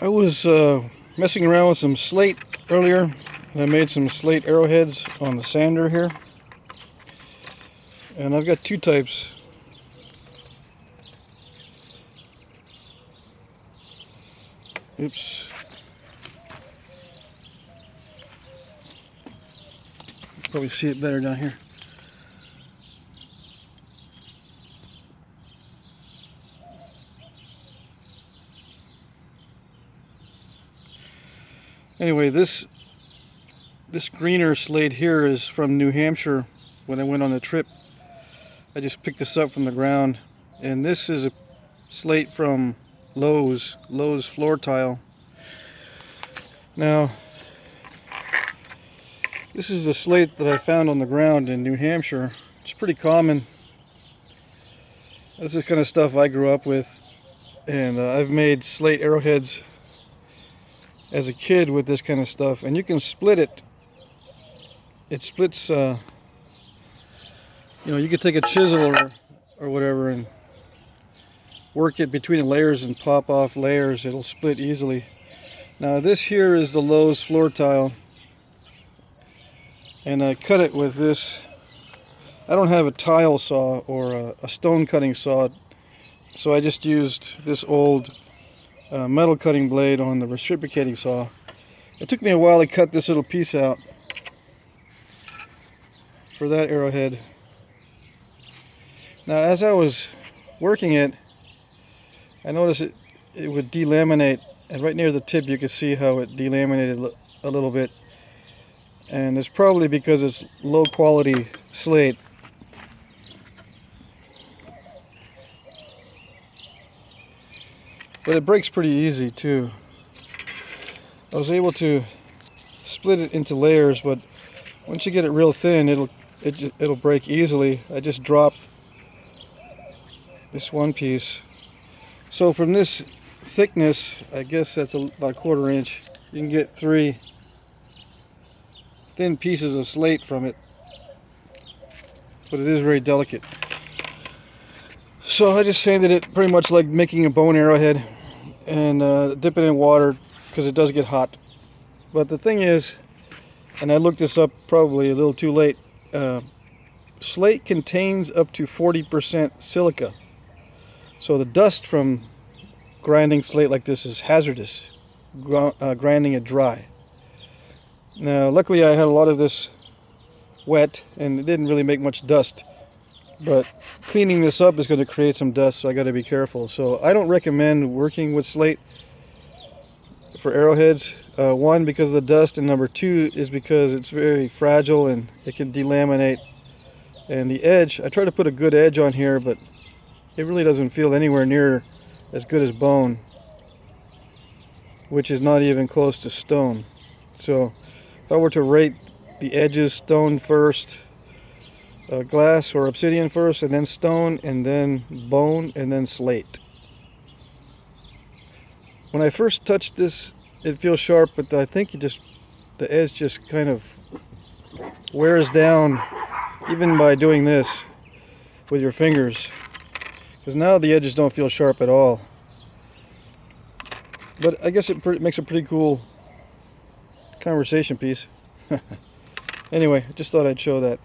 I was messing around with some slate earlier, and I made some slate arrowheads on the sander here. And I've got two types. Oops. Probably see it better down here. Anyway, this greener slate here is from New Hampshire. When I went on a trip, I just picked this up from the ground, and this is a slate from Lowe's floor tile. Now, this is a slate that I found on the ground in New Hampshire. It's pretty common. This is the kind of stuff I grew up with, and I've made slate arrowheads as a kid with this kind of stuff, and you can split it. It splits, you could take a chisel or whatever and work it between the layers and pop off layers. It'll split easily. Now this here is the Lowe's floor tile, and I cut it with this. I don't have a tile saw or a stone cutting saw, so I just used this old metal cutting blade on the reciprocating saw. It took me a while to cut this little piece out for that arrowhead. Now, as I was working it, I noticed it would delaminate, and right near the tip you could see how it delaminated a little bit, and it's probably because it's low quality slate. But it breaks pretty easy too. I was able to split it into layers, but once you get it real thin, it'll break easily. I just dropped this one piece. So from this thickness, I guess that's about a 1/4 inch, you can get 3 thin pieces of slate from it. But it is very delicate. So I just sanded it pretty much like making a bone arrowhead, and dip it in water because it does get hot. But the thing is, and I looked this up probably a little too late, slate contains up to 40% silica. So the dust from grinding slate like this is hazardous, grinding it dry. Now luckily I had a lot of this wet and it didn't really make much dust. But cleaning this up is going to create some dust, so I got to be careful. So I don't recommend working with slate for arrowheads. One, because of the dust, and number two is because it's very fragile and it can delaminate. And the edge, I try to put a good edge on here, but it really doesn't feel anywhere near as good as bone, which is not even close to stone. So if I were to rate the edges, stone first, glass or obsidian first, and then stone, and then bone, and then slate. When I first touched this, it feels sharp, but I think the edge just kind of wears down even by doing this with your fingers, because now the edges don't feel sharp at all. But I guess it makes a pretty cool conversation piece. Anyway, I just thought I'd show that.